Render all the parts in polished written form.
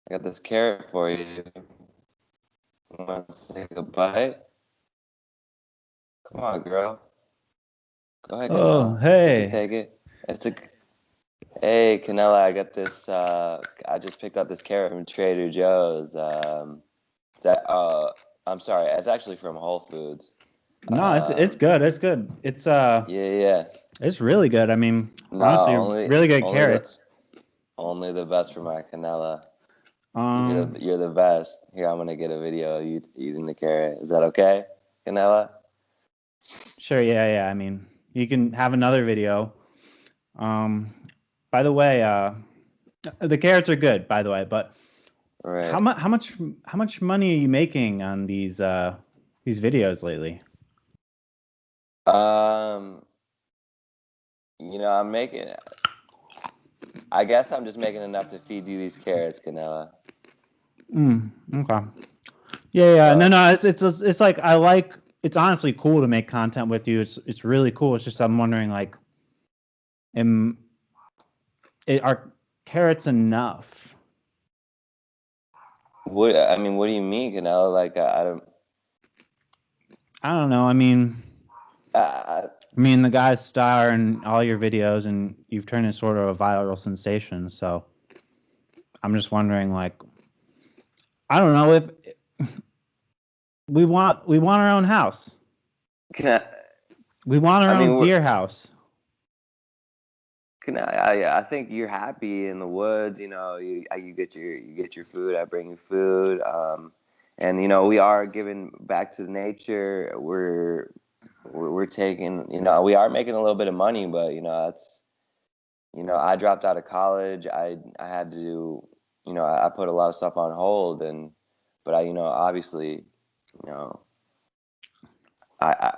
I got this carrot for you. Want to take a bite? Come on, girl. Go ahead, Oh, Canela. You can hey. take it. It's a Hey, Canela. I got this. I just picked up this carrot from Trader Joe's. That I'm sorry. It's actually from Whole Foods. No, it's Um, good. It's good. yeah, yeah. It's really good. I mean, No, honestly, really good only the carrots. only the best for my Canela. Um, You're the best. Here, I'm gonna get a video of you eating the carrot. Is that okay, Canela? sure, yeah. I mean, you can have another video. Um, by the way, the carrots are good, by the way, but Right. how much money are you making on these videos lately? Um, I'm making. I guess I'm just making enough to feed you these carrots, Canela. Okay. Yeah. So, No. It's like I like. It's honestly cool to make content with you. It's really cool. It's just I'm wondering like, am are carrots enough? what do you mean, Canela? Like, I don't. I don't know. I, I mean, the guy's star in all your videos, and you've turned into sort of a viral sensation. So I'm just wondering, like, I don't know if we want our own house. can I? We want our I own mean, deer house. Can I think you're happy in the woods. You get your food. I bring you food. And we are giving back to nature. We're taking. We are making a little bit of money, but that's. I dropped out of college. I had to. I put a lot of stuff on hold, but obviously, you know, I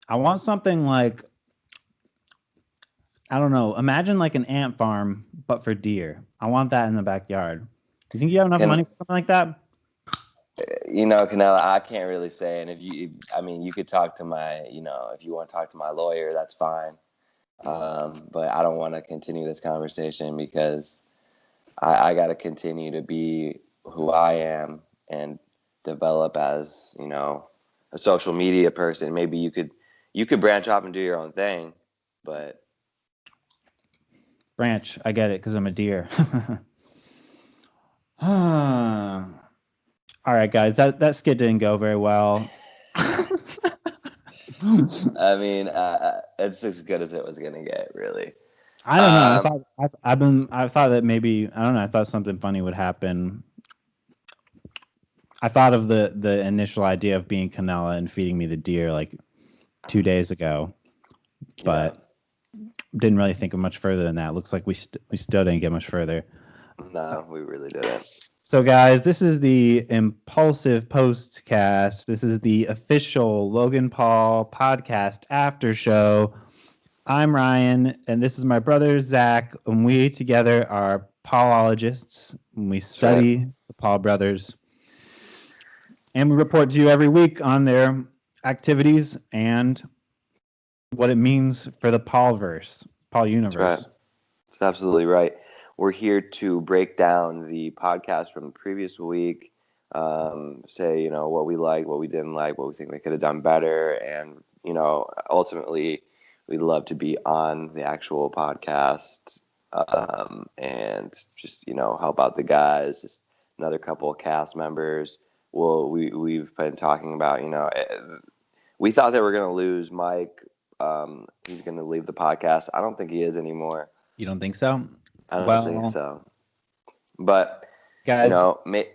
I want something like, I don't know. Imagine like an ant farm, but for deer. I want that in the backyard. Do you think you have enough can. money for something like that? Canela, I can't really say. And I mean, you could talk to if you want to talk to my lawyer, that's fine. But I don't want to continue this conversation because I got to continue to be who I am and develop as, a social media person. Maybe you could branch off and do your own thing, but Branch. I get it because I'm a deer. All right, guys. That skit didn't go very well. I mean, it's as good as it was gonna get, really. I don't know. Um, I thought that maybe I don't know. I thought something funny would happen. I thought of the initial idea of being Canela and feeding me the deer like 2 days ago, yeah, but didn't really think of much further than that. Looks like we still didn't get much further. no, we really didn't. So, guys, this is the Impulsive Postcast. This is the official Logan Paul podcast after show. I'm Ryan, and this is my brother Zach, and we together are Paulologists. And we That's right. study the Paul brothers, and we report to you every week on their activities and what it means for the Paulverse, Paul That's right. universe. That's absolutely right. We're here to break down the podcast from the previous week, say, what we liked, what we didn't like, what we think they could have done better. And, ultimately, we'd love to be on the actual podcast and just, help out the guys, just another couple of cast members. Well, we've been talking about, we thought they were going to lose Mike. He's going to leave the podcast. I don't think he is anymore. You don't think so? I don't think Well, so. But, guys, may,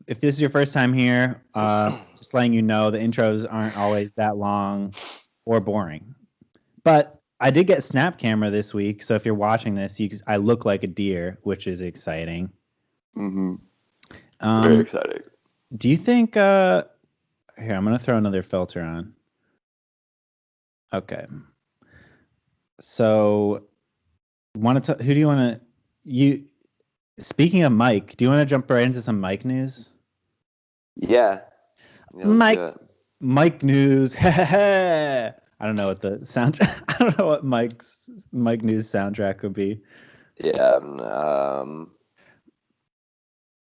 if this is your first time here, just letting you know the intros aren't always that long or boring. But I did get Snap Camera this week, so if you're watching this, I look like a deer, which is exciting. very Um, exciting. do you think? Here, I'm gonna throw another filter on. Okay. So, who do you want to? You Speaking of Mike, do you want to jump right into some Mike news? Yeah. Let's do Mike, it. Mike news. I don't know what the soundtrack. I don't know what Mike news soundtrack would be. Yeah.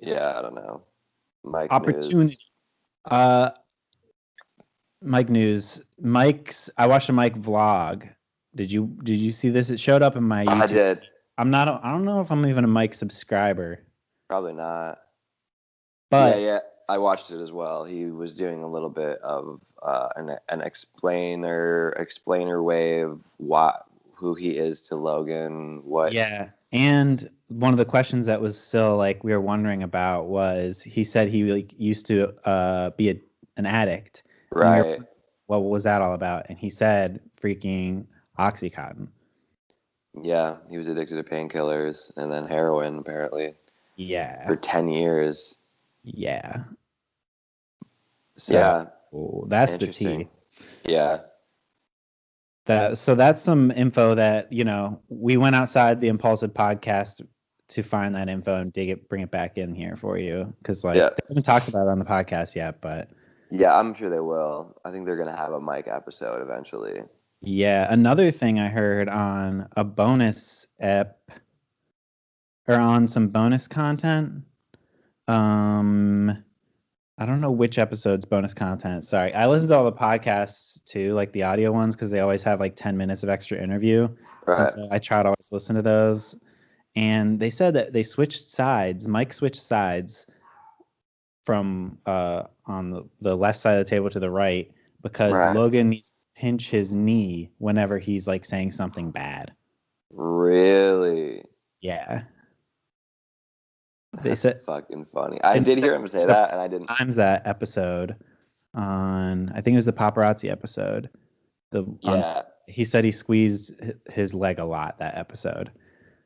Yeah, I don't know. Mike Opportunity. News. Mike News. I watched a Mike vlog. Did you see this? It showed up in my YouTube. I did. I don't know if I'm even a Mike subscriber. Probably not. But yeah, I watched it as well. He was doing a little bit of an explainer way of who he is to Logan. What? yeah, and one of the questions that was still like we were wondering about was he said he like used to be an addict. And we Right. were, what was that all about? And he said freaking Oxycontin. Yeah, he was addicted to painkillers and then heroin apparently Yeah. for 10 years. Yeah. So Yeah, that's the interesting. tea. Yeah. So that's some info that, we went outside the Impulsive podcast to find that info and bring it back in here for you. Because they haven't talked about it on the podcast yet, but yeah, I'm sure they will. I think they're gonna have a Mike episode eventually. yeah, another thing I heard on a bonus ep or on some bonus content. I don't know which episode's bonus content. Sorry. I listen to all the podcasts too, like the audio ones, because they always have like 10 minutes of extra interview. Right. And so I try to always listen to those. And they said that they switched sides. Mike switched sides from on the left side of the table to the right because Logan needs to pinch his knee whenever he's like saying something bad. Really? Yeah. They said fucking funny. I did hear him say that, and I didn't. Times that episode on, I think it was the Paparazzi episode. He said he squeezed his leg a lot that episode.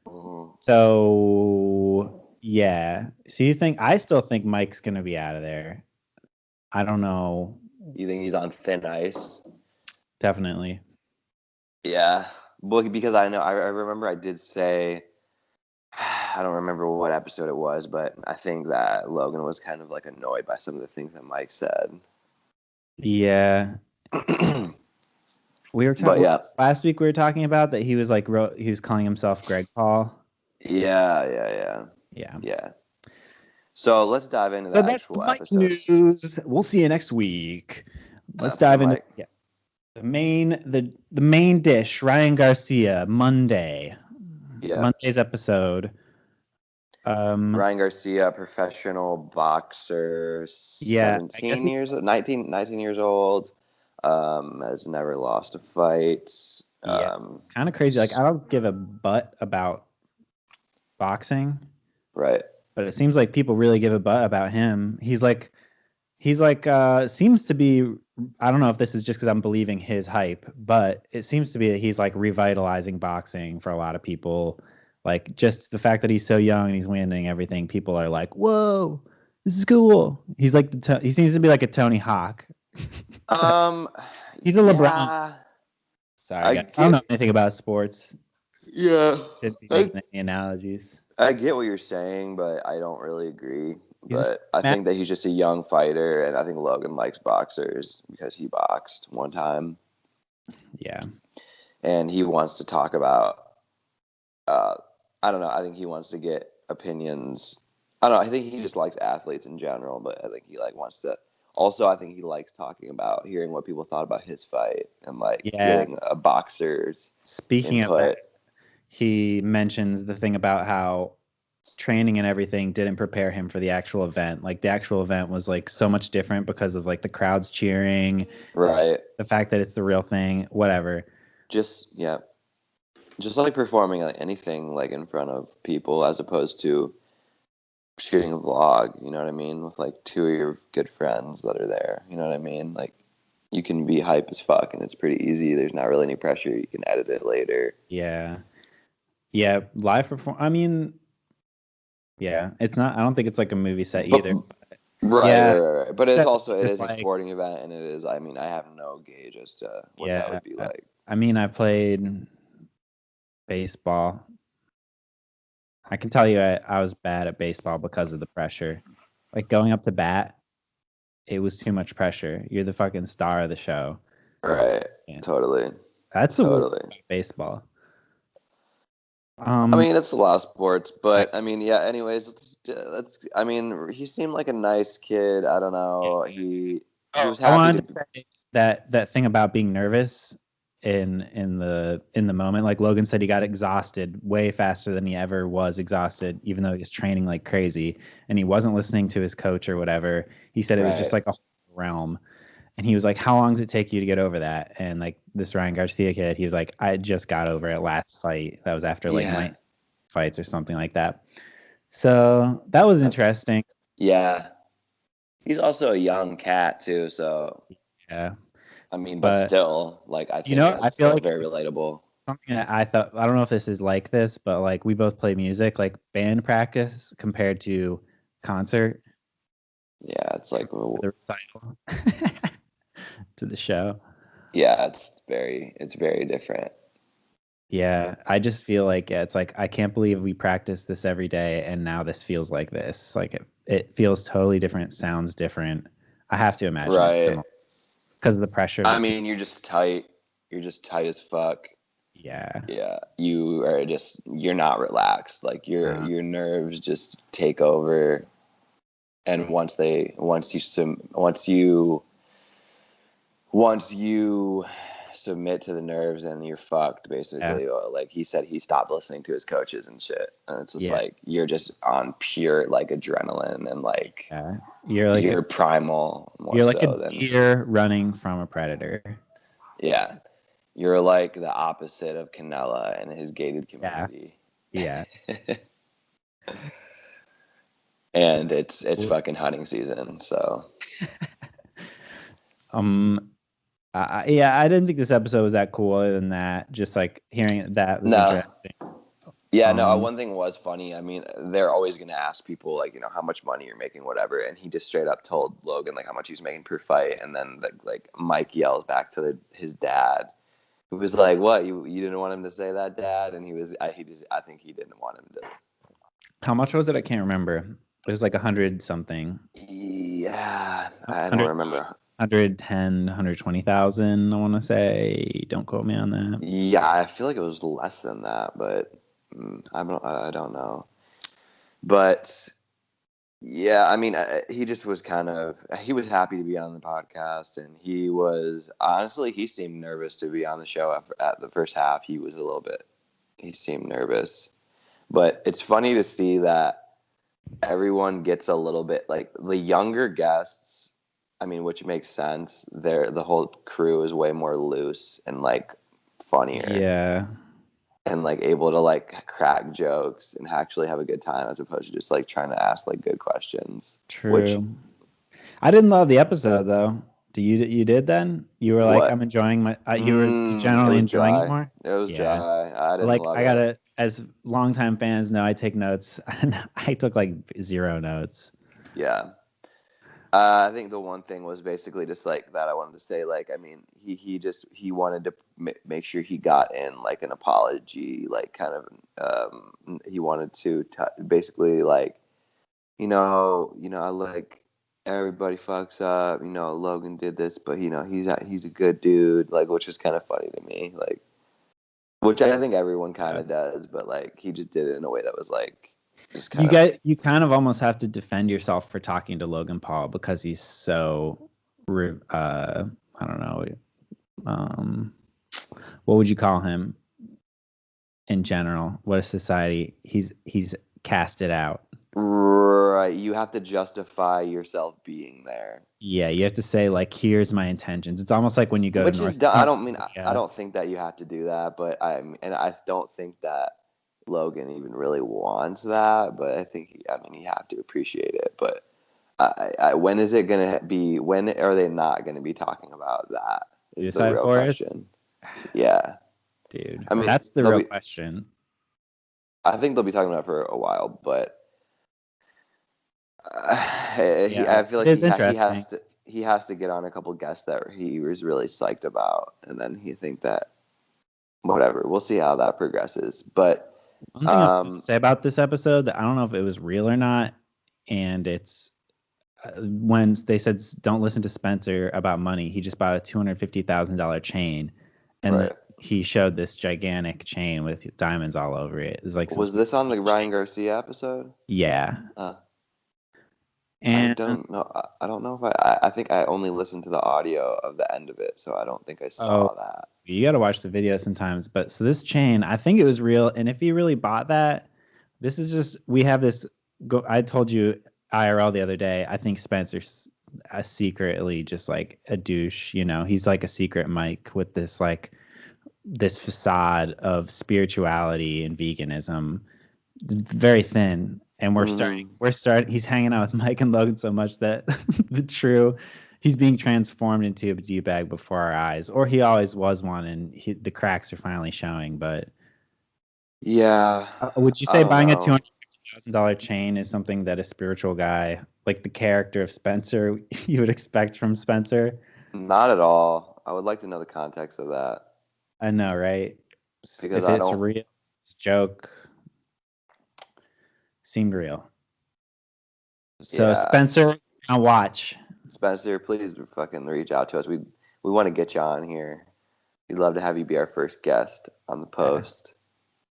Mm-hmm. So yeah. So I still think Mike's gonna be out of there. I don't know. You think he's on thin ice? Definitely. Yeah. Well, because I remember I did say, I don't remember what episode it was, but I think that Logan was kind of like annoyed by some of the things that Mike said. Yeah. We were talking last week. We were talking about that he was like he was calling himself Greg Paul. Yeah. So let's dive into the actual episode. News. We'll see you next week. Let's dive into the main dish. Ryan Garcia, Monday. Yeah. Monday's episode. Ryan Garcia, professional boxer, 19 years old, has never lost a fight. Kind of crazy. Like, I don't give a butt about boxing. Right. But it seems like people really give a butt about him. He's like seems to be, I don't know if this is just because I'm believing his hype, but it seems to be that he's like revitalizing boxing for a lot of people. Like, just the fact that he's so young and he's winning everything, people are like, "Whoa, this is cool." He's like he seems to be like a Tony Hawk. He's a LeBron. Yeah. Sorry, I don't know anything about sports. Yeah, didn't be making any analogies. I get what you're saying, but I don't really agree. But I think that he's just a young fighter, and I think Logan likes boxers because he boxed one time. Yeah, and he wants to talk about. I don't know. I think he wants to get opinions. I don't know. I think he just likes athletes in general, but I think he wants to. Also, I think he likes talking about hearing what people thought about his fight and getting a boxer's Speaking input. Of that, he mentions the thing about how training and everything didn't prepare him for the actual event. Like, the actual event was like so much different because of like the crowds cheering, right? The fact that it's the real thing, whatever. Just like performing anything like in front of people as opposed to shooting a vlog, you know what I mean, with like two of your good friends that are there, you know what I mean? Like, you can be hype as fuck and it's pretty easy. There's not really any pressure. You can edit it later. Yeah, live perform. I mean, yeah, it's not. I don't think it's like a movie set either. Right. But it is a sporting event, and it is. I mean, I have no gauge as to what that would be like. I mean, I played baseball. I can tell you I was bad at baseball because of the pressure. Like, going up to bat, it was too much pressure. You're the fucking star of the show. Right. Totally. That's totally baseball. I mean, it's a lot of sports, but I mean, yeah. Anyways, let's. I mean, he seemed like a nice kid. I don't know. He was I happy to. wanted to say that thing about being nervous in the moment. Like Logan said, he got exhausted way faster than he ever was exhausted, even though he was training like crazy and he wasn't listening to his coach or whatever. He said it was just like a whole realm. And he was like, "How long does it take you to get over that?" And like this Ryan Garcia kid, he was like, "I just got over it last fight. That was after like 9 fights or something like that." So that was interesting. Yeah. He's also a young cat too, so Yeah. I mean, but But still, like I you think know, I that's feel still like very relatable. something that I thought, I don't know if this is like this, but like we both play music, like band practice compared to concert, Yeah, it's like to the recital, to the show. yeah, it's very different. Yeah, I just feel like it's like I can't believe we practice this every day and now this feels like this. Like it feels totally different, sounds different. I have to imagine it's Right. similar because of the pressure of I the people. mean, you're just tight. You're just tight as fuck. Yeah. Yeah, you are just you're not relaxed. Like your nerves just take over, and once you submit to the nerves and you're fucked basically. Yeah. Like he said, he stopped listening to his coaches and shit, and it's just Yeah. like you're just on pure like adrenaline and like Yeah. You're like you're primal more you're like a so than deer running from a predator. yeah. You're like the opposite of Canela and his gated Yeah. community. Yeah. And it's fucking hunting season, so Um yeah, I didn't think this episode was that cool other than that. Just like hearing that was no. interesting. Yeah, no, one thing was funny. I mean, they're always going to ask people, like, you know, how much money you're making, whatever. And he just straight up told Logan, like, how much he was making per fight. And then, like Mike yells back to his dad, who was like, what? You didn't want him to say that, Dad? And I think he didn't want him to. How much was it? I can't remember. It was like 100 something. Yeah, I don't remember. 110, 120,000, I want to say. Don't quote me on that. Yeah, I feel like it was less than that, but I don't know. But yeah, I mean, he just was he was happy to be on the podcast, and he was honestly, he seemed nervous to be on the show at the first half. He seemed nervous, but it's funny to see that everyone gets a little bit like the younger guests. I mean, which makes sense. The whole crew is way more loose and like funnier. Yeah. And like able to like crack jokes and actually have a good time as opposed to just like trying to ask like good questions. True. Which I didn't love the episode though. You did then? You were like, what? I'm enjoying my. You were generally enjoying it more. It was Yeah. dry. I didn't Like love I it. gotta, as longtime fans know, I take notes. And I took like 0 notes. Yeah. I think the one thing was basically just like that I wanted to say, like, I mean, he wanted to make sure he got in like an apology, like kind of, he wanted to basically like, I like everybody fucks up, Logan did this, but he's a good dude, like, which was kind of funny to me, like, which I think everyone kind of does, but like he just did it in a way that was like, just kind of. You kind of almost have to defend yourself for talking to Logan Paul because he's so I don't know, what would you call him in general? What is society? He's casted out. Right, you have to justify yourself being there. Yeah, you have to say like, here's my intentions. It's almost like when you go Which to is, North. I don't mean, I don't think that you have to do that, but I don't think that Logan even really wants that, but I think, you have to appreciate it. But when is it going to be, when are they not going to be talking about that is the Suicide real Forest? question. Yeah. Dude, I mean, that's the real question. I think they'll be talking about it for a while, but I feel like he has to get on a couple guests that he was really psyched about, and then he think that whatever. We'll see how that progresses. But one thing I want to say about this episode that I don't know if it was real or not, and it's when they said don't listen to Spencer about money. He just bought a $250,000 chain, and right. he showed this gigantic chain with diamonds all over it. It's like Was this on the Ryan Garcia episode? Yeah. I And don't know. I don't know if I think I only listened to the audio of the end of it, so I don't think I saw that. You got to watch the video sometimes. But so this chain, I think it was real. And if he really bought that, this is just, we have this. I told you IRL the other day, I think Spencer's secretly just like a douche. You know, he's like a secret Mike with this like this facade of spirituality and veganism, very thin. And we're starting, he's hanging out with Mike and Logan so much that he's being transformed into a D-bag before our eyes, or he always was one, and the cracks are finally showing. But yeah, would you say buying a $250,000 chain is something that a spiritual guy, like the character of Spencer, you would expect from Spencer? Not at all. I would like to know the context of that. I know, right? Because if it's real, it's a joke. Seemed real. So yeah. Spencer, I'll watch. Spencer, please fucking reach out to us. We want to get you on here. We'd love to have you be our first guest on the post.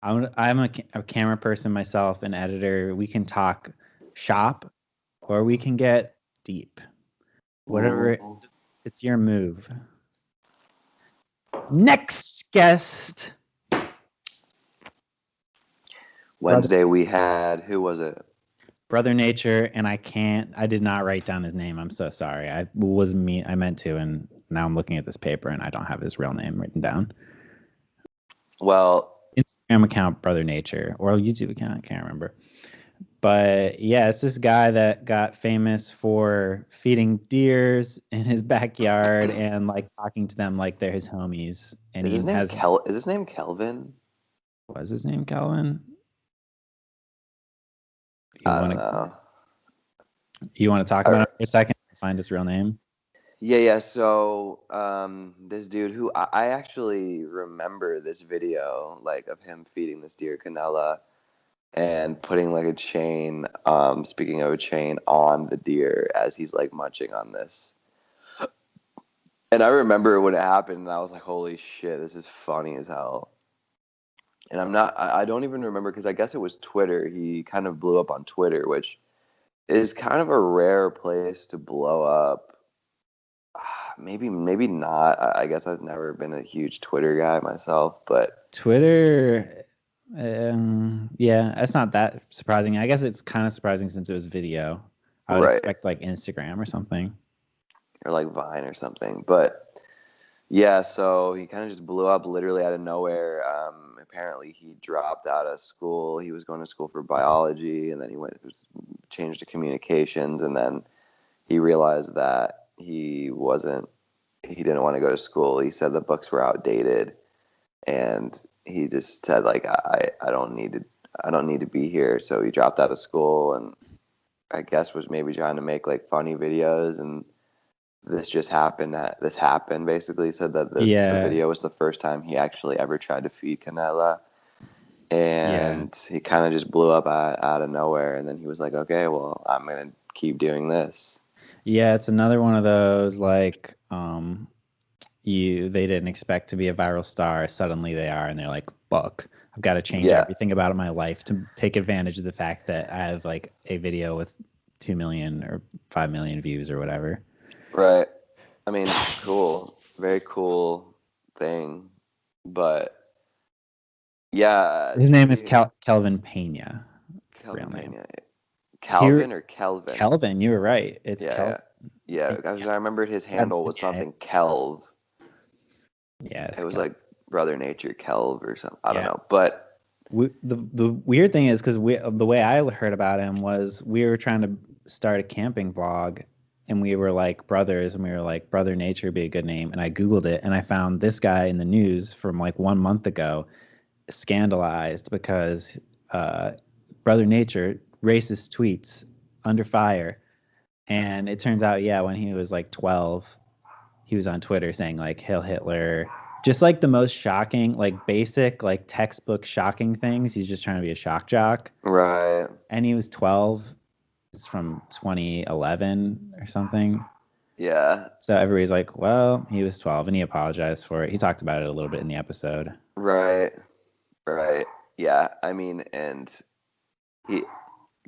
I'm a camera person myself, an editor. We can talk shop, or we can get deep. Whatever. Ooh. It's your move. Next guest. Wednesday we had, who was it? Brother Nature, and I did not write down his name. I'm so sorry. I meant to, and now I'm looking at this paper and I don't have his real name written down. Well, Instagram account Brother Nature, or YouTube account, I can't remember. But yeah, it's this guy that got famous for feeding deers in his backyard and like talking to them like they're his homies. And is his name Kelvin? Was his name Kelvin? I don't know. You want to talk about it for a second? Find his real name. Yeah. So this dude who I actually remember this video, like, of him feeding this deer Canela and putting like a chain, speaking of a chain, on the deer as he's like munching on this. And I remember when it happened and I was like, holy shit, this is funny as hell. And I don't even remember, because I guess it was Twitter. He kind of blew up on Twitter, which is kind of a rare place to blow up. Maybe not. I guess I've never been a huge Twitter guy myself, but Twitter, yeah, that's not that surprising. I guess it's kind of surprising since it was video. I would expect like Instagram or something. Or like Vine or something. But yeah, so he kind of just blew up literally out of nowhere. Apparently he dropped out of school. He was going to school for biology, and then he changed to communications, and then he realized that he didn't want to go to school. He said the books were outdated, and he just said like, I don't need to be here. So he dropped out of school, and I guess was maybe trying to make like funny videos, and this happened. Basically, he said that the video was the first time he actually ever tried to feed Canela, and he kind of just blew up out of nowhere. And then he was like, okay, well, I'm gonna keep doing this. Yeah, it's another one of those like they didn't expect to be a viral star. Suddenly they are, and they're like, fuck, I've got to change everything about my life to take advantage of the fact that I have like a video with 2 million or 5 million views or whatever. Right. I mean, cool. Very cool thing. But yeah. His name is Kelvin Pena. Kelvin Pena. Calvin or Kelvin? Kelvin, you were right. It's Kelvin. Yeah, I remembered his handle was something Kelv. Yeah. It was like Brother Nature Kelv or something. I don't know. But the weird thing is, because the way I heard about him was we were trying to start a camping vlog, and we were like brothers, and we were like, Brother Nature would be a good name. And I Googled it, and I found this guy in the news from like 1 month ago, scandalized because Brother Nature, racist tweets under fire. And it turns out, when he was like 12, he was on Twitter saying like, Hail Hitler, just like the most shocking, like basic, like textbook shocking things. He's just trying to be a shock jock. Right. And he was 12. It's from 2011 or something. Yeah. So everybody's like, well, he was 12 and he apologized for it. He talked about it a little bit in the episode. Right. Right. Yeah. I mean, and he,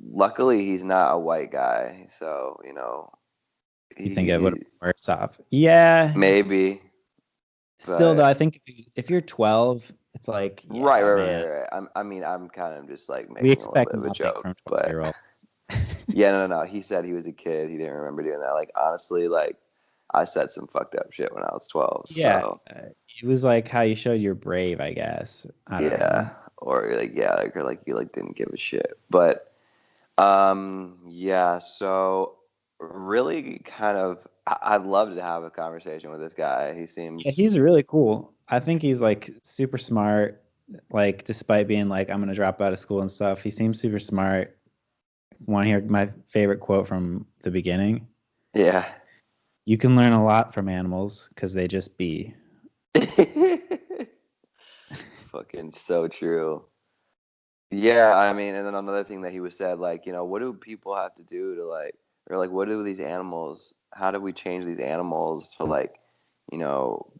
luckily, he's not a white guy. So, You think it would have he been worse off? Yeah. maybe, Still, though, but I think if you're 12, it's like, right, yeah, right, right, man. right, right. I'm kind of just like We making a little expect bit of a nothing joke, from but 12-year-olds. yeah, no. He said he was a kid. He didn't remember doing that. Like, honestly, like, I said some fucked up shit when I was 12. Yeah. So, It was like how you showed you're brave, I guess. I don't know. yeah. Or like, yeah, like, or like you like didn't give a shit. But, yeah. So, really kind of, I'd love to have a conversation with this guy. He Yeah, seems, he's really cool. I think he's like super smart. Like, despite being like, I'm gonna drop out of school and stuff, he seems super smart. Want to hear my favorite quote from the beginning? yeah. You can learn a lot from animals because they just be. Fucking so true. Yeah, I mean, and then another thing that he was said, like, what do people have to do to like, or like, what do these animals? How do we change these animals to like,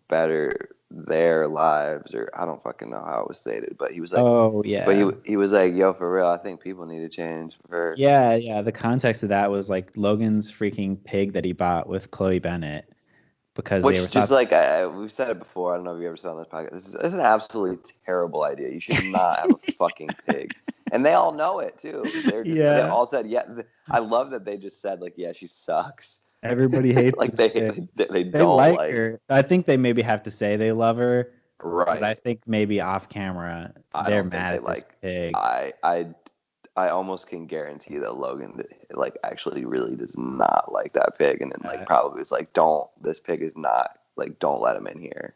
better their lives? Or I don't fucking know how it was stated, but he was like, Oh but yeah. he was like, yo, for real, I think people need to change first. Yeah, yeah. The context of that was like Logan's freaking pig that he bought with Chloe Bennett because they were Which just thought. like we've said it before. I don't know if you ever saw on this podcast. This is an absolutely terrible idea. You should not have a fucking pig, and they all know it too. They Yeah, all said yeah. I love that they just said like yeah, she sucks. everybody hates Like this pig. they They don't like like her. I think they maybe have to say they love her, but I right. think maybe off camera I they're don't think mad they at this like. pig. I almost can guarantee that Logan like actually really does not like that pig, and then like Uh, probably is like don't this pig is not like don't let him in here.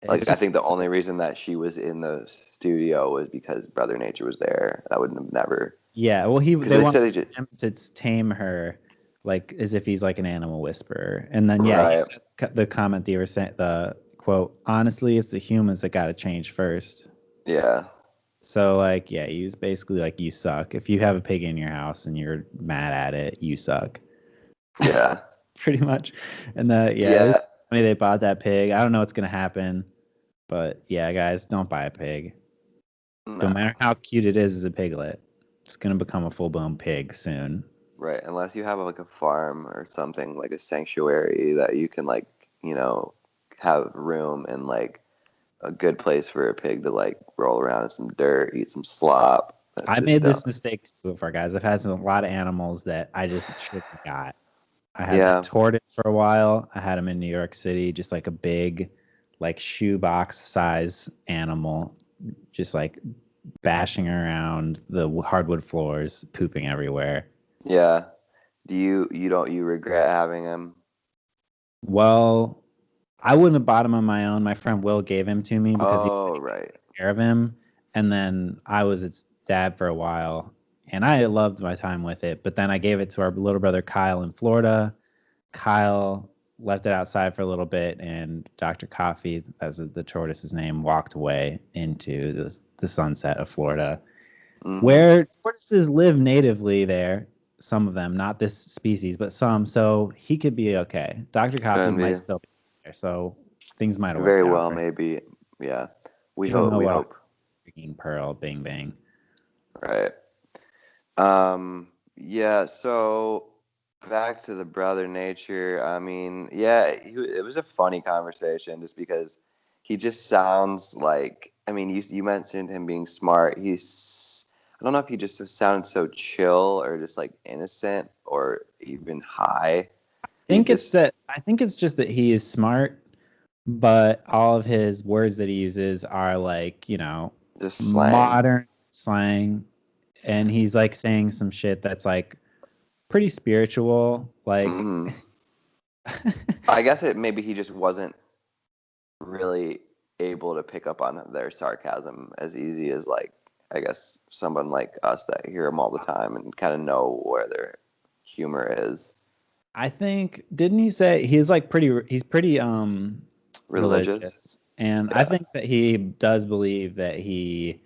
it's Like I think the just only reason that she was in the studio was because Brother Nature was there. That wouldn't have never yeah. Well, because they they want said they just him to tame her, like as if he's like an animal whisperer. And then yeah, he right. said the comment that you were saying, the quote. Honestly, it's the humans that got to change first. Yeah, So like yeah, he was basically like you suck. If you have a pig in your house and you're mad at it, you suck. yeah, Pretty much. And yeah, it was yeah. funny they bought that pig. I don't know what's gonna happen, but yeah, guys, don't buy a pig. No No, matter how cute it is as a piglet, it's gonna become a full blown pig soon. right. Unless you have like a farm or something like a sanctuary that you can like have room and like a good place for a pig to like roll around in some dirt, eat some slop. That's I just made dumb. this mistake too before, guys. I've had a lot of animals that I just should have got. I had that Yeah, tortoise for a while. I had him in New York City, just like a big, like shoebox size animal, just like bashing around the hardwood floors, pooping everywhere. yeah. Do you regret having him? Well, I wouldn't have bought him on my own. My friend Will gave him to me because he Oh, right. took care of him. And then I was its dad for a while. And I loved my time with it. But then I gave it to our little brother Kyle in Florida. Kyle left it outside for a little bit, and Dr. Coffee, that's the tortoise's name, walked away into the sunset of Florida, Mm-hmm. where tortoises live natively there. Some of them, not this species, but some. So he could be okay. Dr. Coffee Could might be still be there. So things might have very worked out well, for him. maybe. Yeah, we You don't hope. know We what a hope. freaking pearl, bing bang. Right. Yeah. So back to the brother nature. I mean, yeah, it was a funny conversation just because he just sounds like. I mean, you mentioned him being smart. I don't know if he just sounds so chill or just like innocent or even high. He just I think it's just that he is smart, but all of his words that he uses are like, just slang. modern slang, and he's like saying some shit that's like pretty spiritual, like Hmm. I guess maybe he just wasn't really able to pick up on their sarcasm as easy as like I guess someone like us that hear them all the time and kind of know where their humor is. I think didn't he say he's pretty Religious. religious, and I Yeah. think that he does believe that he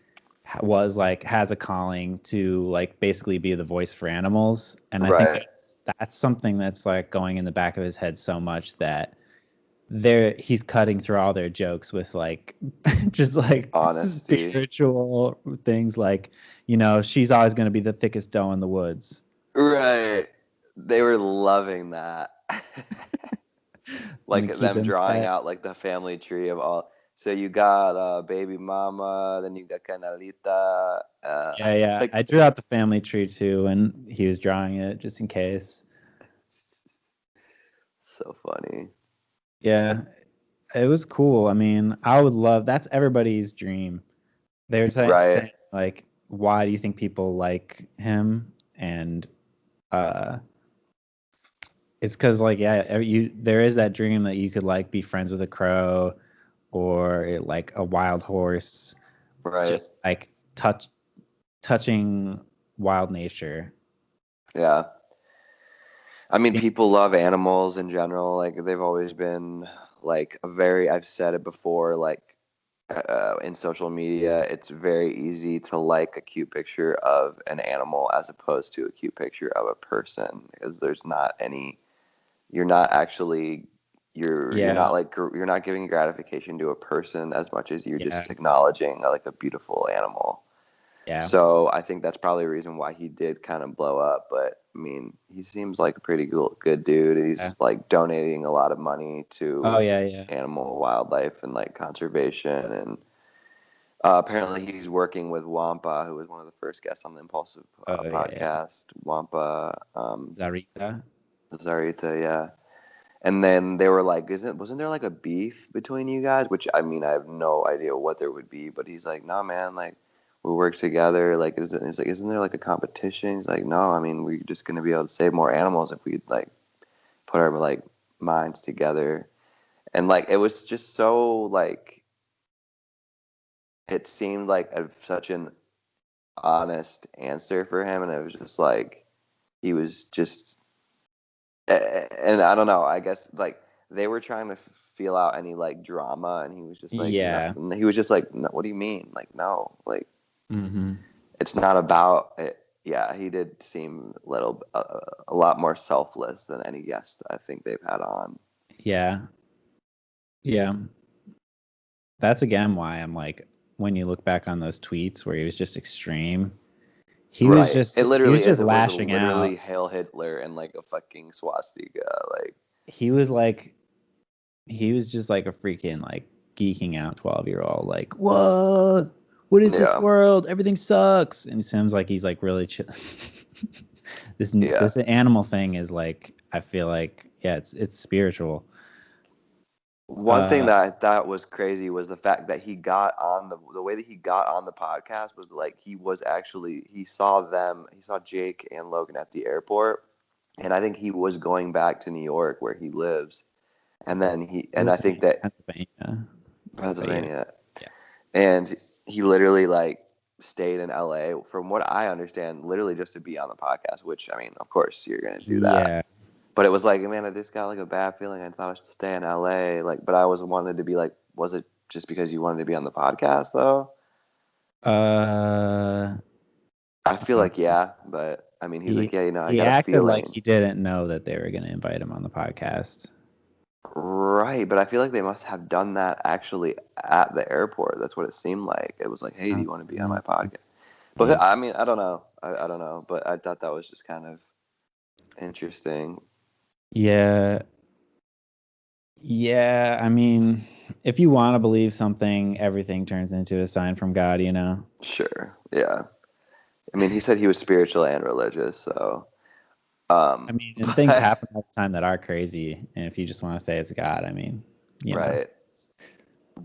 was like has a calling to like basically be the voice for animals, and I think Right. that's something that's like going in the back of his head so much that he's cutting through all their jokes with like just like Honesty. spiritual things like, you know, she's always going to be the thickest dough in the woods. Right. They were loving that. I'm gonna Like keep them him drawing pet. out like the family tree of all. So you got baby mama, then you got Canelita. Yeah. Like I drew out the family tree too, and he was drawing it just in case. so funny. Yeah, it was cool. I mean, I would love that's everybody's dream. They were Right. saying like, why do you think people like him? And uh, it's because like there is that dream that you could like be friends with a crow or like a wild horse, Right. just like touching wild nature. Yeah. I mean, people love animals in general. Like they've always been like I've said it before, like in social media, it's very easy to like a cute picture of an animal as opposed to a cute picture of a person because there's not any, you're not actually, you're Yeah, not like, you're not giving gratification to a person as much as you're yeah, just acknowledging like a beautiful animal. yeah, So I think that's probably a reason why he did kind of blow up. But I mean, he seems like a pretty good dude. yeah. He's like donating a lot of money Oh to yeah. animal wildlife and like conservation. And apparently he's working with Wampa, who was one of the first guests on the Impulsive Oh yeah. podcast. Wampa, Zarita. Zarita, yeah. And then they were like, wasn't there like a beef between you guys? Which I mean, I have no idea what there would be, but he's like, nah, man, like we work together. Like, he's like, isn't there like a competition? He's like, no, I mean, we're just gonna be able to save more animals if we like put our like minds together. And like, it was just so like, it seemed like such an honest answer for him, and it was just like he was just and I don't know. I guess like they were trying to feel out any like drama, and he was just like, no. Yeah. He was just like, no, what do you mean? Like, no, like Mm-hmm. it's not about it. Yeah, he did seem a lot more selfless than any guest I think they've had on. Yeah. Yeah. That's again why I'm like, when you look back on those tweets where he was just extreme, Right. It he was literally is. just It was lashing literally out. Hail Hitler and like a fucking swastika. Like, He was like, he was just like a freaking like geeking out 12-year-old. Like, what is this yeah, world? Everything sucks. And it seems like he's like really chill. yeah. This animal thing is like, I feel like, yeah, it's spiritual. One thing Uh, that I thought was crazy was the fact that he got on the way that he got on the podcast was like he saw Jake and Logan at the airport, and I think he was going back to New York where he lives, and then he I was think saying that Pennsylvania, but yeah, Pennsylvania, yeah, and he literally like stayed in LA from what I understand, literally just to be on the podcast. Which I mean, of course, you're gonna do that. yeah. But it was like, man, I just got like a bad feeling. I thought I should stay in LA. Like, but I was wanted to be like, was it just because you wanted to be on the podcast though? Uh, I feel like yeah, but I mean, he's like, yeah, I he got a acted like feeling. he didn't know that they were going to invite him on the podcast. Right, but I feel like they must have done that actually at the airport. That's what it seemed like. It was like, hey, do you want to be on my podcast? But Maybe. I mean, I don't know. I don't know, but I thought that was just kind of interesting. Yeah. Yeah, I mean, if you want to believe something, everything turns into a sign from God, you know? Sure, yeah. I mean, he said he was spiritual and religious, so I mean, and things but happen all the time that are crazy. And if you just want to say it's God, I mean, you know. right.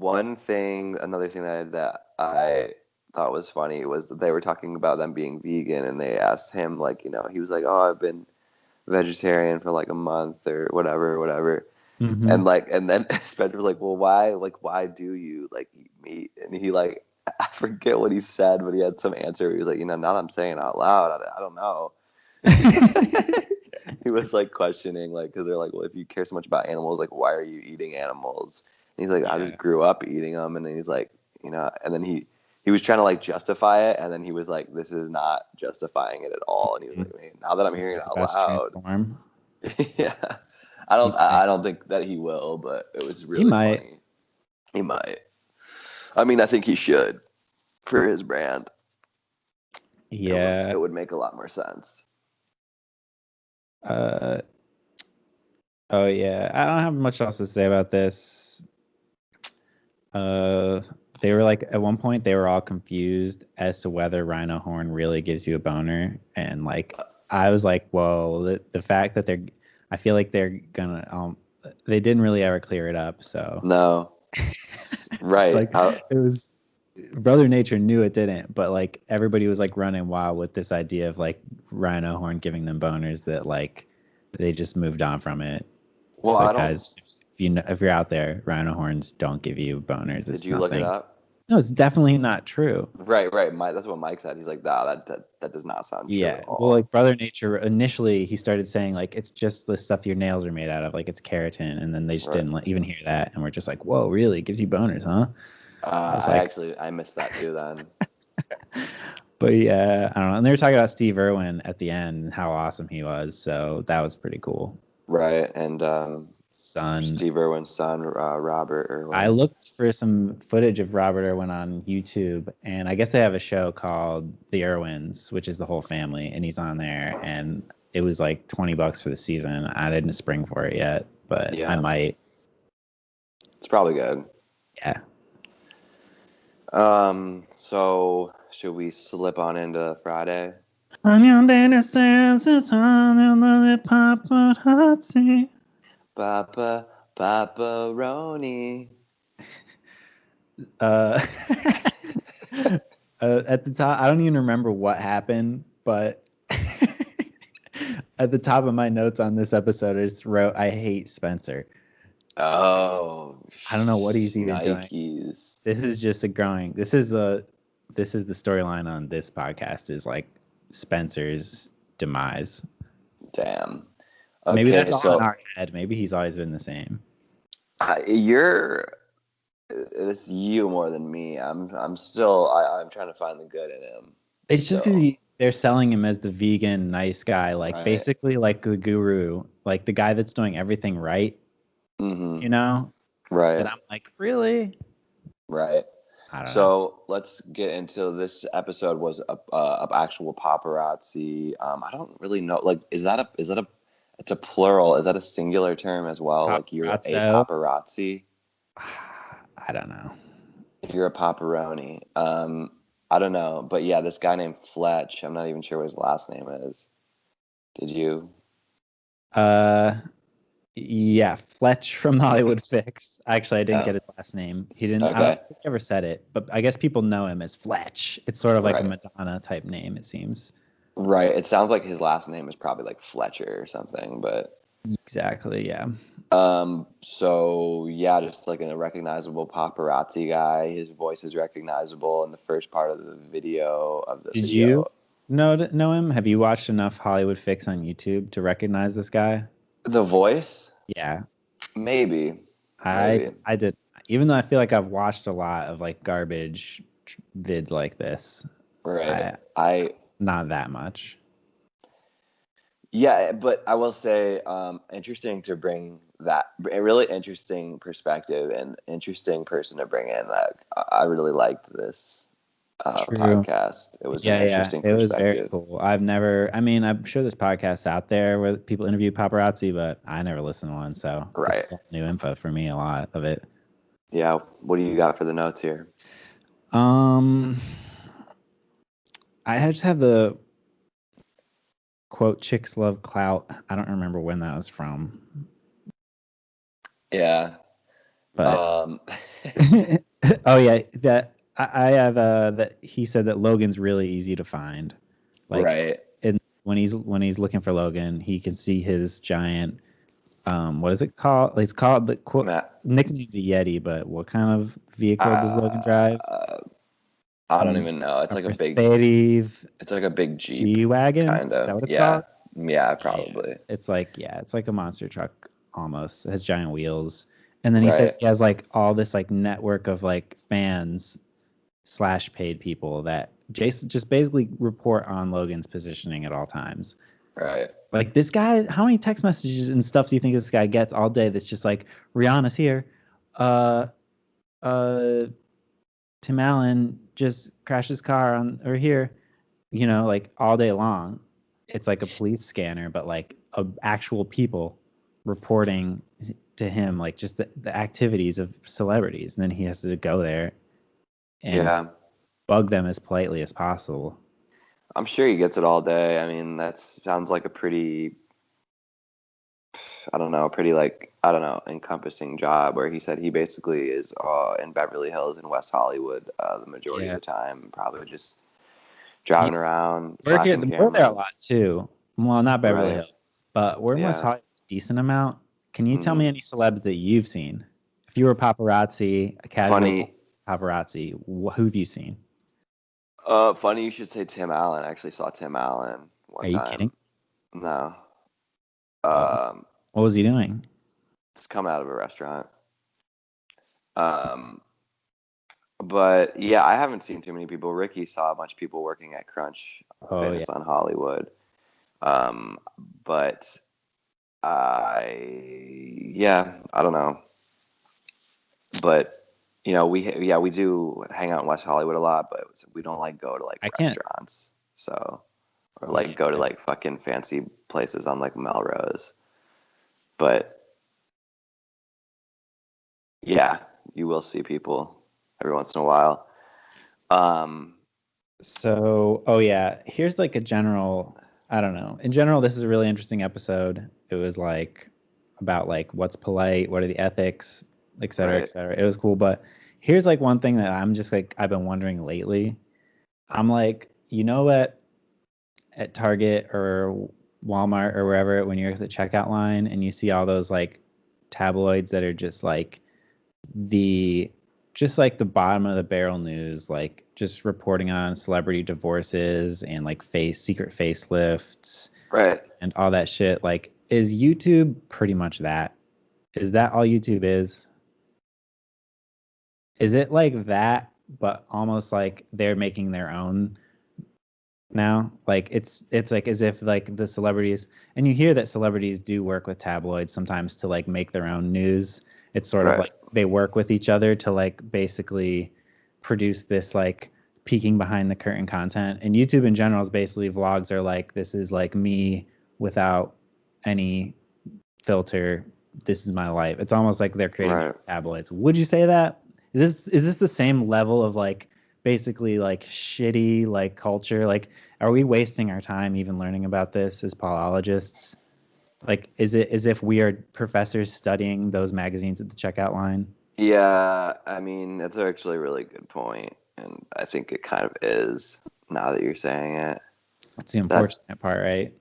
Another thing that I thought was funny was that they were talking about them being vegan, and they asked him, like, he was like, "Oh, I've been vegetarian for like a month or whatever, whatever." Hmm. And then Spencer was like, "Well, why do you like eat meat?" And he like, I forget what he said, but he had some answer. He was like, now that I'm saying it out loud, I don't know. He was like questioning, like, because they're like, well, if you care so much about animals, like, why are you eating animals? And he's like, I Yeah. just grew up eating them. And then he's like, and then he was trying to like justify it, and then he was like, "This is not justifying it at all." And he was like, "Man, now that I'm hearing it He's out about to loud, transform. yeah, He I might. don't think that he will, but it was He really might. funny. He might. I mean, I think he should for his brand. Yeah. It would make a lot more sense. Oh yeah. I don't have much else to say about this. They were like at one point they were all confused as to whether rhino horn really gives you a boner, and like I was like, well, the fact that I feel like they're gonna they didn't really ever clear it up, so No, right? like it was Brother Nature knew it didn't, but like everybody was like running wild with this idea of like rhino horn giving them boners that like they just moved on from it. Well, Just I like don't. guys, if you're out there, rhino horns don't give you boners. Did It's you look it nothing. up? No, it's definitely not true. Right. Mike, that's what Mike said. He's like, "Nah, that does not sound true Yeah. at Well, like all." Brother Nature, initially he started saying like it's just the stuff your nails are made out of, like it's keratin, and then they just Right. didn't even hear that, and we're just like, whoa, really? It gives you boners, huh? I was like, I missed that too then. but yeah, I don't know. And they were talking about Steve Irwin at the end and how awesome he was, so that was pretty cool. Right, and Son. Steve Irwin's son, Robert Irwin. I looked for some footage of Robert Irwin on YouTube, and I guess they have a show called The Irwins, which is the whole family, and he's on there, and it was like $20 for the season. I didn't spring for it yet, but Yeah. I might. It's probably good. Yeah. So should we slip on into Friday? Onion daily senses on the paparazzi. Pepperoni. At the top, I don't even remember what happened, but at the top of my notes on this episode, I just wrote, "I hate Spencer." Oh, I don't know what he's even doing. Nikes. This is just a growing. This is the storyline on this podcast is like Spencer's demise. Damn. Okay, Maybe that's all in our head. Maybe he's always been the same. It's you more than me. I'm trying to find the good in him. It's just because they're selling him as the vegan nice guy, like Right. basically like the guru, like the guy that's doing everything right. Mm-hmm. You know? Right. And I'm like, really? Right. I don't know. So let's get into this episode. Was a actual paparazzi. I don't really know. Like, is that a? It's a plural. Is that a singular term as well? Like, you're a paparazzi. I don't know. You're a pepperoni. I don't know, but yeah, this guy named Fletch. I'm not even sure what his last name is. Did you? Yeah, Fletch from Hollywood Fix. Actually, I didn't get his last name. He didn't. Okay. I don't think he ever said it, but I guess people know him as Fletch. It's sort of like Right. a Madonna type name, it seems. Right. It sounds like his last name is probably like Fletcher or something, but exactly, yeah. So yeah, just like a recognizable paparazzi guy. His voice is recognizable in the first part of the video of the Did video. you know him? Have you watched enough Hollywood Fix on YouTube to recognize this guy? The voice? Yeah. Maybe. I did. Even though I feel like I've watched a lot of like garbage vids like this. Right. Not that much. Yeah, but I will say, interesting to bring that, a really interesting perspective and interesting person to bring in. Like, I really liked this podcast. It was an interesting perspective. It was very cool. I'm sure there's podcasts out there where people interview paparazzi, but I never listened to one, so this is all new info for me, a lot of it. Yeah, what do you got for the notes here? I just have the quote, "Chicks love clout." I don't remember when that was from. Yeah. But oh yeah, that I have that he said that Logan's really easy to find. Like, right. And when he's looking for Logan, he can see his giant what is it called? It's called the quote nicknamed the Yeti, but what kind of vehicle does Logan drive? I don't even know. It's like a big Mercedes. It's like a big Jeep. G-Wagon? Kind of. Is that what it's called? Yeah, probably. Yeah. It's like a monster truck almost. It has giant wheels. And then he says he has like all this like network of like fans / paid people that just basically report on Logan's positioning at all times. Right. Like this guy, how many text messages and stuff do you think this guy gets all day that's just like, Rihanna's here. Uh Tim Allen just crashed his car over here, like all day long. It's like a police scanner, but like actual people reporting to him, like just the activities of celebrities. And then he has to go there and bug them as politely as possible. I'm sure he gets it all day. I mean, that sounds like a pretty, encompassing job, where he said he basically is in Beverly Hills and West Hollywood the majority of the time, probably just driving around, flashing cameras. We're there a lot too. Well, not Beverly Hills, but we're in West Hollywood a decent amount. Can you tell me any celebs that you've seen? If you were paparazzi, a casual paparazzi, who have you seen? Funny you should say Tim Allen. I actually saw Tim Allen one time. Are you kidding? No. What was he doing? Just coming out of a restaurant. But yeah, I haven't seen too many people. Ricky saw a bunch of people working at Crunch, famous on Hollywood. But I don't know. But we do hang out in West Hollywood a lot, but we don't like go to like restaurants. So, or like go to like fucking fancy places on like Melrose. But yeah, you will see people every once in a while. Here's like a general, I don't know. In general, this is a really interesting episode. It was like about like what's polite, what are the ethics, et cetera, et cetera. It was cool. But here's like one thing that I'm just like, I've been wondering lately. I'm like, at Target or Walmart or wherever, when you're at the checkout line and you see all those like tabloids that are just like the bottom of the barrel news, like just reporting on celebrity divorces and like secret facelifts, right, and all that shit. Like, is YouTube pretty much that? Is that all YouTube is? Is it like that, but almost like they're making their own now? Like it's like as if like the celebrities, and you hear that celebrities do work with tabloids sometimes to like make their own news. It's sort of like they work with each other to like basically produce this like peeking behind the curtain content. And YouTube in general is basically vlogs are like, this is like me without any filter. This is my life. It's almost like they're creating tabloids. Would you say that? Is this the same level of like basically like shitty like culture? Like, are we wasting our time even learning about this as paulologists? Like, is it as if we are professors studying those magazines at the checkout line? Yeah, I mean, that's actually a really good point, and I think it kind of is now that you're saying it. That's the unfortunate part, right?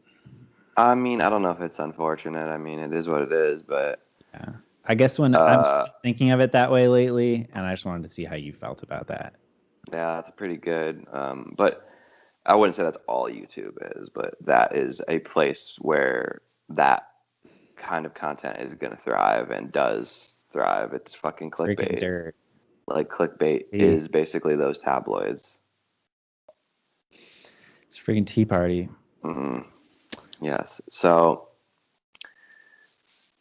I mean, I don't know if it's unfortunate. I mean, it is what it is, but yeah. I guess when I'm just thinking of it that way lately, and I just wanted to see how you felt about that. Yeah, that's pretty good. But I wouldn't say that's all YouTube is, but that is a place where that kind of content is going to thrive and does thrive. It's fucking clickbait. Freaking dirt. Like clickbait is basically those tabloids. It's a freaking Tea Party. Mm-hmm. Yes. So,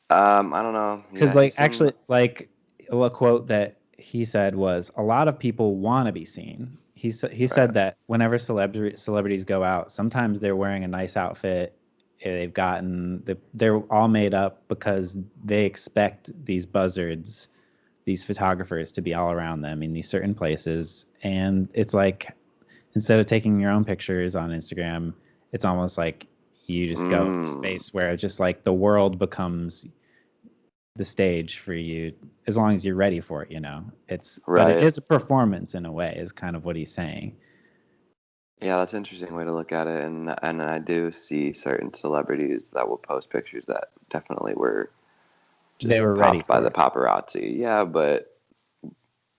I don't know. Because actually, like a quote that he said was, a lot of people want to be seen. He said that whenever celebrities go out, sometimes they're wearing a nice outfit. They're all made up because they expect these buzzards, these photographers, to be all around them in these certain places. And it's like, instead of taking your own pictures on Instagram, it's almost like you just go in space where it's just like the world becomes the stage for you, as long as you're ready for it, but it is a performance in a way, is kind of what he's saying. Yeah, that's an interesting way to look at it. And I do see certain celebrities that will post pictures that definitely were just they were ready by the paparazzi. Yeah, but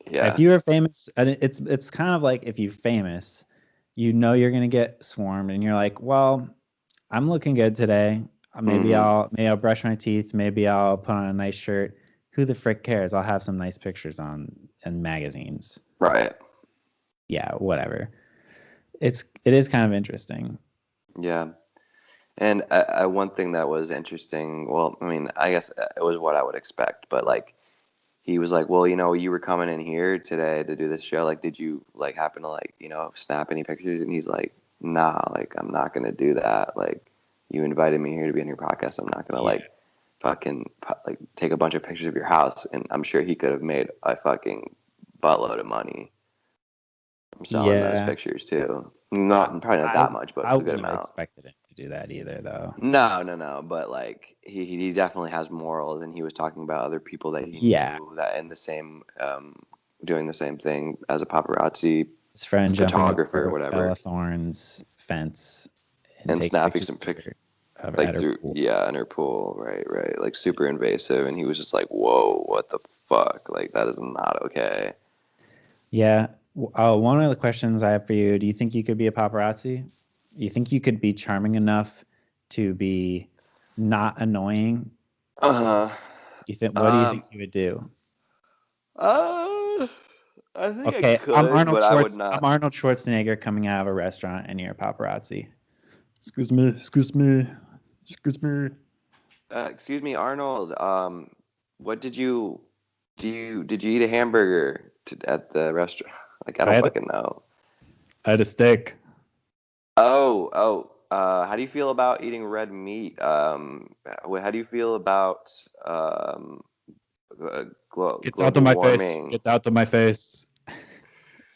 yeah. If you were famous, it's kind of like if you're famous, you're gonna get swarmed, and you're like, well, I'm looking good today. Maybe I'll brush my teeth. Maybe I'll put on a nice shirt. Who the frick cares? I'll have some nice pictures in magazines. Right. yeah, whatever. It is kind of interesting. Yeah. And one thing that was interesting, well, I mean, I guess it was what I would expect, but like he was like, well, you were coming in here today to do this show. Like, did you like happen to like, snap any pictures? And he's like, nah, like I'm not gonna do that. Like, you invited me here to be on your podcast. I'm not gonna Yeah. like fucking like take a bunch of pictures of your house. And I'm sure he could have made a fucking buttload of money from selling those Yeah. pictures too. Probably not that much, but I a good wouldn't have amount. expected him to do that either, though. No. But like he definitely has morals, and he was talking about other people that he Yeah. knew that in the same doing the same thing as a paparazzi His friend jumping photographer or over Bella whatever, Thorne's fence and and taking snapping pictures some pictures of her like at her through pool. in her pool, right, like super invasive, and he was just like, whoa, what the fuck, like that is not okay. Yeah. One of the questions I have for you: do you think you could be a paparazzi? You think you could be charming enough to be not annoying? Uh-huh. You think? What do you think um you would do? uh I think I Okay, I'm could, Arnold but I would Schwartz. I'm not. Arnold Schwarzenegger coming out of a restaurant, and you're a paparazzi. Excuse me. Excuse me. Excuse me. Excuse me, Arnold. What did you eat a hamburger at the restaurant? Like, I I don't had fucking know. I had a steak. Oh. How do you feel about eating red meat? How do you feel about Get out of global my face. warming? Get out of my face.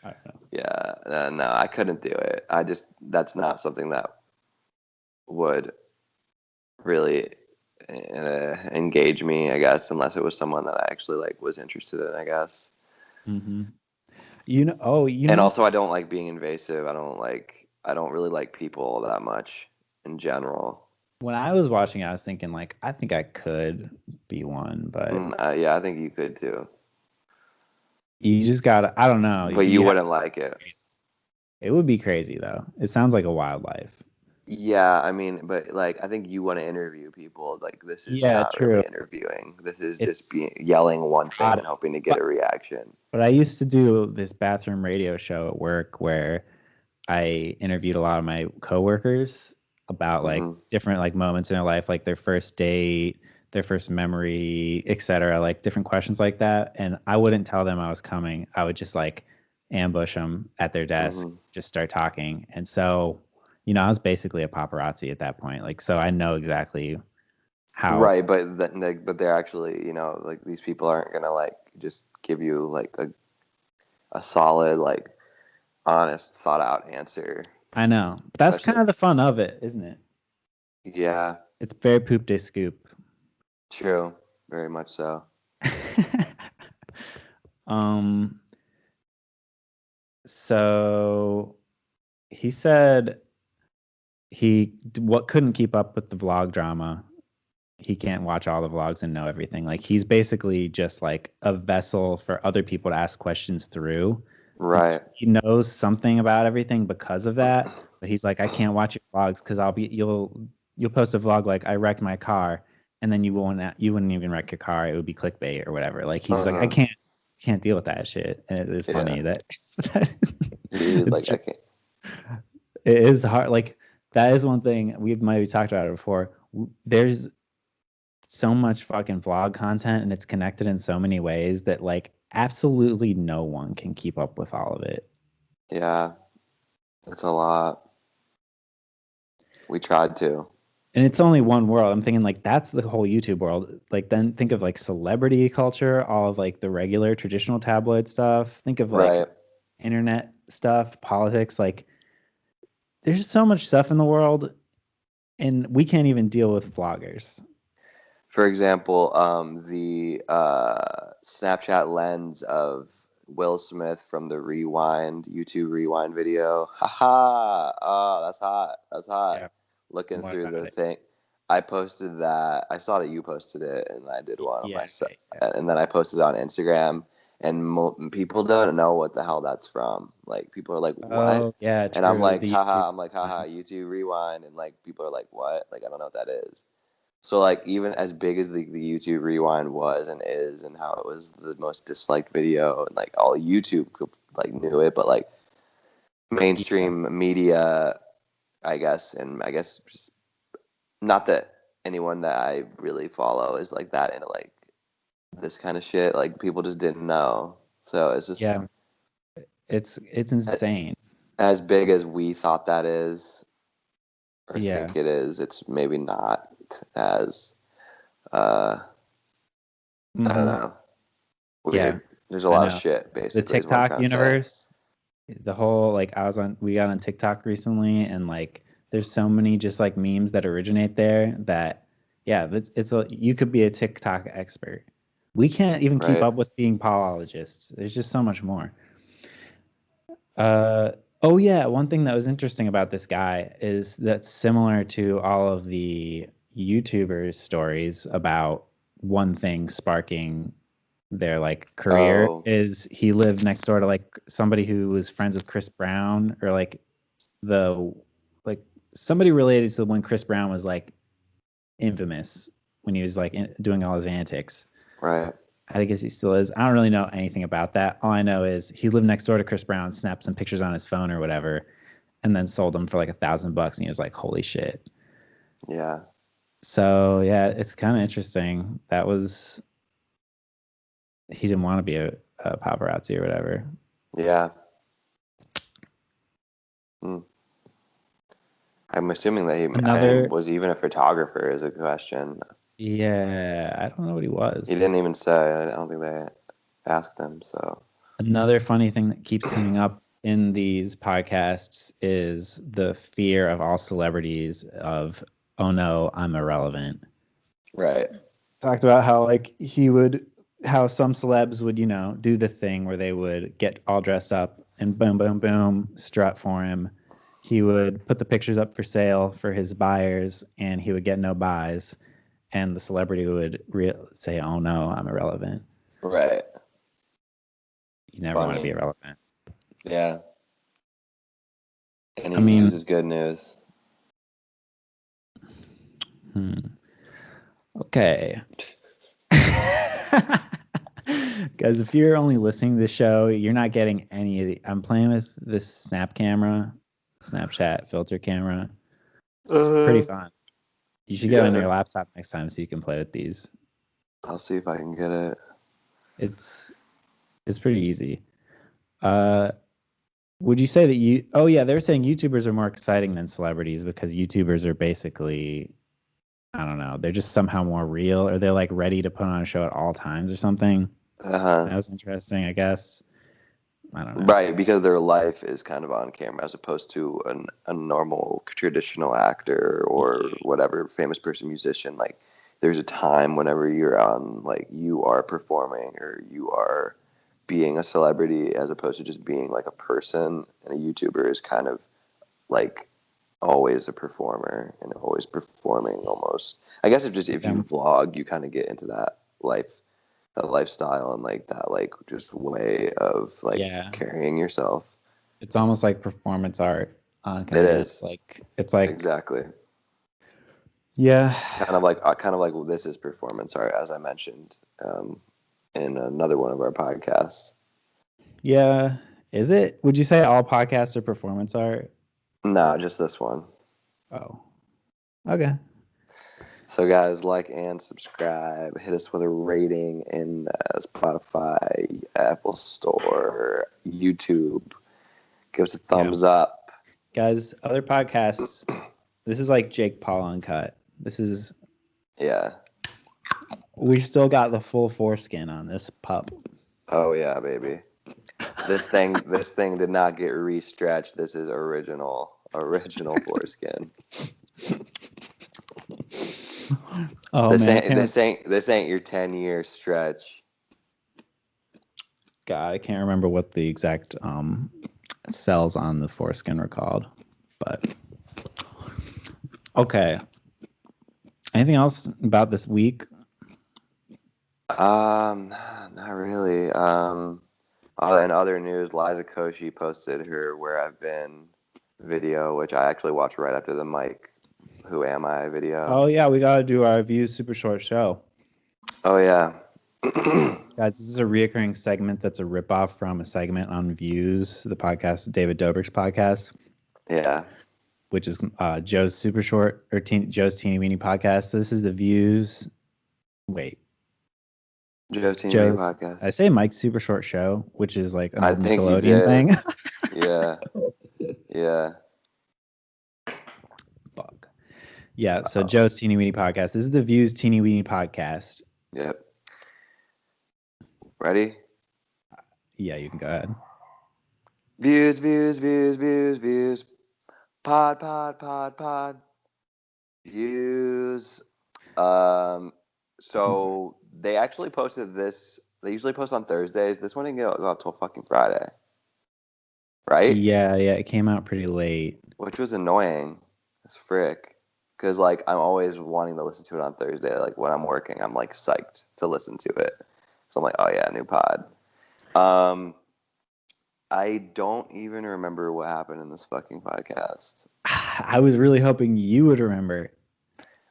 I don't know. Yeah, no, I couldn't do it. That's not something that would really engage me, I guess, unless it was someone that I actually like was interested in, I guess. Mm-hmm. You know. Oh, you And know. also, I don't like being invasive. I don't really like people that much in general. When I was watching, I was thinking like, I think I could be one, but Yeah, I think you could too, you just gotta. I don't know. but you wouldn't like it. It would be crazy though. It sounds like a wildlife. Yeah, I mean, but like, I think you want to interview people. Like, this is Yeah, not true. really interviewing. This is just It's being yelling one thing and product. hoping to get But a reaction. but I used to do this bathroom radio show at work where I interviewed a lot of my coworkers about like Hmm. different like moments in their life, like their first date, their first memory, etc. Like different questions like that. And I wouldn't tell them I was coming. I would just like ambush them at their desk, Hmm. just start talking. And so, I was basically a paparazzi at that point. Like, so I know exactly how. Right, but but they're actually, like these people aren't gonna like just give you like a solid, like honest, thought out answer. I know. But that's kind Especially, of the fun of it, isn't it? yeah, It's very poop de scoop. true, very much so. um so he said what couldn't keep up with the vlog drama. He can't watch all the vlogs and know everything. Like he's basically just like a vessel for other people to ask questions through. And Right. he knows something about everything because of that. But he's like, I can't watch your vlogs because you'll post a vlog like I wrecked my car, and then you wouldn't even wreck your car. It would be clickbait or whatever. Like he's just like, I Uh-huh. can't deal with that shit. And it is Yeah. funny that He's it's like, true. I can't. It is hard. Like that is one thing we might have talked about it before. There's so much fucking vlog content and it's connected in so many ways that like absolutely no one can keep up with all of it. Yeah, it's a lot. We tried to. And it's only one world. I'm thinking like that's the whole YouTube world. Like then think of like celebrity culture, all of like the regular traditional tabloid stuff. Think of like Right. internet stuff, politics. Like there's just so much stuff in the world and we can't even deal with vloggers. For example, the Snapchat lens of Will Smith from the Rewind YouTube Rewind video. Haha! Oh, that's hot. That's hot. Yeah. Looking What through about the it? thing, I posted that. I saw that you posted it, and I did one on Yeah, myself, yeah. and then I posted it on Instagram. And people don't know what the hell that's from. Like people are like, "What?" Oh, yeah, And I'm true. like, The YouTube "Haha!" I'm like, "Haha!" one. YouTube Rewind, and like people are like, "What?" Like I don't know what that is. So like even as big as the YouTube Rewind was and is, and how it was the most disliked video, and like all YouTube like knew it, but like mainstream media, I guess, and I guess just not that anyone that I really follow is like that into like this kind of shit. Like people just didn't know, so it's just Yeah, it's insane. as big as we thought that is or Yeah. think it is. It's maybe not as uh, I don't Hmm. know, Yeah, weird. There's a I lot of know. shit. The Basically, is what I'm TikTok trying to say. universe, the whole like we got on TikTok recently, and like there's so many just like memes that originate there that yeah, you could be a TikTok expert. We can't even keep Right. up with being apologists. There's just so much more. Uh, oh yeah, one thing that was interesting about this guy is that's similar to all of the YouTubers' stories about one thing sparking their like career Oh, is he lived next door to like somebody who was friends with Chris Brown or the like somebody related to when Chris Brown was like infamous when he was like doing all his antics. right. I guess he still is. I don't really know anything about that. All I know is he lived next door to Chris Brown, snapped some pictures on his phone or whatever, and then sold them for like $1,000. And he was like, "Holy shit!" Yeah. So yeah, it's kind of interesting. That was he didn't want to be a paparazzi or whatever. Yeah. Hmm. I'm assuming that he Another, was even a photographer is a question. yeah, I don't know what he He was. didn't even say. I don't think they asked him. So Another funny thing that keeps coming up in these podcasts is the fear of all celebrities of, oh no, I'm irrelevant. right, Talked about how like how some celebs would, do the thing where they would get all dressed up and boom, boom, boom, strut for him. He would put the pictures up for sale for his buyers and he would get no buys. And the celebrity would say, oh no, I'm irrelevant. right. You never want to be Funny. irrelevant. Yeah. I Any news mean, is good news. Okay. Guys, if you're only listening to the show, you're not getting any of the. I'm playing with this Snapchat filter camera. It's pretty Uh, fun. You should get on yeah. your laptop next time so you can play with these. I'll see if I can get it. It's it's pretty easy. Uh, would you say that you? Oh yeah, they're saying YouTubers are more exciting than celebrities because YouTubers are basically, I don't know, they're just somehow more real, or they're like ready to put on a show at all times or something. Uh-huh. That was interesting, I guess. I don't know. Right, because their life is kind of on camera as opposed to a normal traditional actor or whatever famous person, musician. Like, there's a time whenever you're on, like, you are performing or you are being a celebrity as opposed to just being like a person. And a YouTuber is kind of like always a performer and always performing almost. I guess if you Yeah. vlog, you kind of get into that lifestyle and like that like just way of like Yeah. carrying yourself. It's almost like performance art on It command. is It's like exactly yeah. kind of like this is performance art, as I mentioned in another one of our podcasts. Yeah. Is it? Would you say all podcasts are performance art? No, just this one. Oh. Okay. So guys, like and subscribe. Hit us with a rating in Spotify, Apple Store, YouTube. Give us a Yeah. thumbs up. Guys, other podcasts, this is like Jake Paul uncut. Yeah. We still got the full foreskin on this pup. Oh yeah, baby. This thing did not get restretched. This is original foreskin. Oh This man, I ain't can't. this ain't your 10-year stretch. God, I can't remember what the exact cells on the foreskin were called, but okay. Anything else about this week? Not really. In other news, Liza Koshy posted her "Where I've Been" video, which I actually watched right after the Mike "Who Am I" video. Oh yeah, we gotta do our views super short show. Oh yeah, Guys, this is a reoccurring segment that's a ripoff from a segment on Views, the podcast, David Dobrik's podcast, Yeah. which is Joe's Super Short or Joe's Teeny Weeny podcast. So this is the Views. Wait, Joe's Teeny Weeny Joe's. I Podcast. say Mike's Super Short Show, which is like an I old think you Nickelodeon did. thing. Yeah. Yeah. Fuck. Yeah. So Joe's Teeny Weeny podcast. This is the Views Teeny Weeny podcast. Yep. Ready? Yeah, you can go ahead. Views, views, views, views, views. Pod, pod, pod, pod. Views. So they actually posted this. They usually post on Thursdays. This one didn't go out till fucking Friday. Right? Yeah. It came out pretty late. Which was annoying as frick. Because, like, I'm always wanting to listen to it on Thursday. Like, when I'm working, I'm, like, psyched to listen to it. So I'm like, oh, yeah, new pod. I don't even remember what happened in this fucking podcast. I was really hoping you would remember.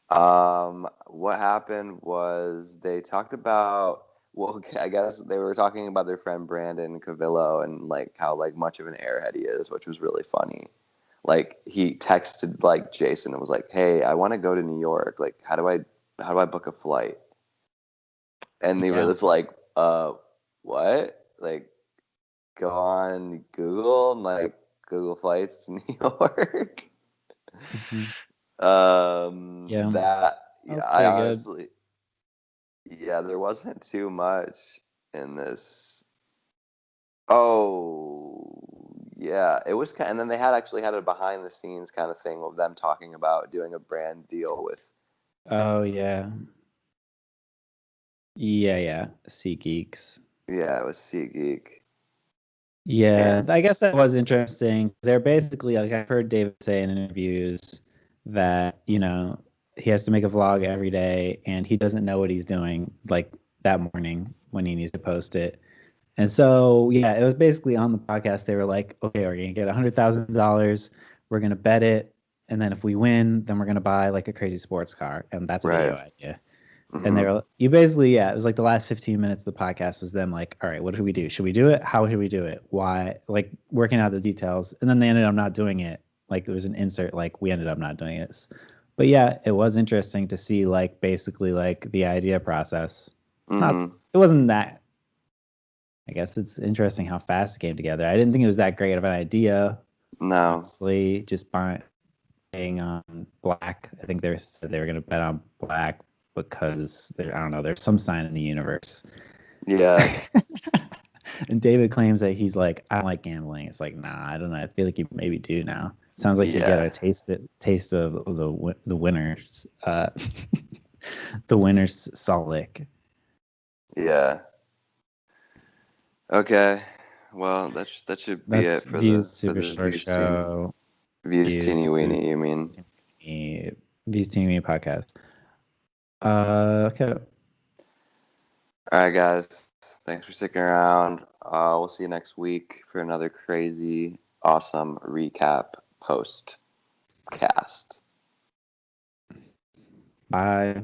What happened was they talked about, well, I guess they were talking about their friend Brandon Cavillo and, like, how, like, much of an airhead he is, which was really funny. Like, he texted, like, Jason and was like, hey, I want to go to New York. Like, how do I book a flight? And they were just like, what? Like, go on Google and, like, Google flights to New York. Mm-hmm. I honestly, there wasn't too much in this. Oh, yeah, it was kind, and then they actually had a behind the scenes kind of thing of them talking about doing a brand deal with. Oh yeah. Yeah. SeatGeeks. Yeah, it was SeatGeek. Yeah, And I guess that was interesting. They're basically, like, I've heard David say in interviews that, he has to make a vlog every day and he doesn't know what he's doing, like, that morning when he needs to post it. And so, yeah, it was basically on the podcast. They were like, okay, we're going to get $100,000. We're going to bet it. And then if we win, then we're going to buy, like, a crazy sports car. And that's a video idea. Mm-hmm. And it was like the last 15 minutes of the podcast was them like, all right, what should we do? Should we do it? How should we do it? Why? Like, working out the details. And then they ended up not doing it. Like, there was an insert, like, we ended up not doing this. But yeah, it was interesting to see, like, basically, like, the idea process. Mm-hmm. It wasn't that. I guess it's interesting how fast it came together. I didn't think it was that great of an idea. No. Honestly, just betting on black. I think they said they were going to bet on black because I don't know, there's some sign in the universe. Yeah. And David claims that he's like, I don't like gambling. It's like, nah, I don't know. I feel like you maybe do now. Sounds like you get a taste of the winners, the winner's salt lick. Yeah. Okay. Well, that should be it for Views the Super Short Show. Views Teeny Weeny, you mean? Views Teeny Weeny podcast. Okay. All right, guys. Thanks for sticking around. We'll see you next week for another crazy, awesome recap post cast. Bye.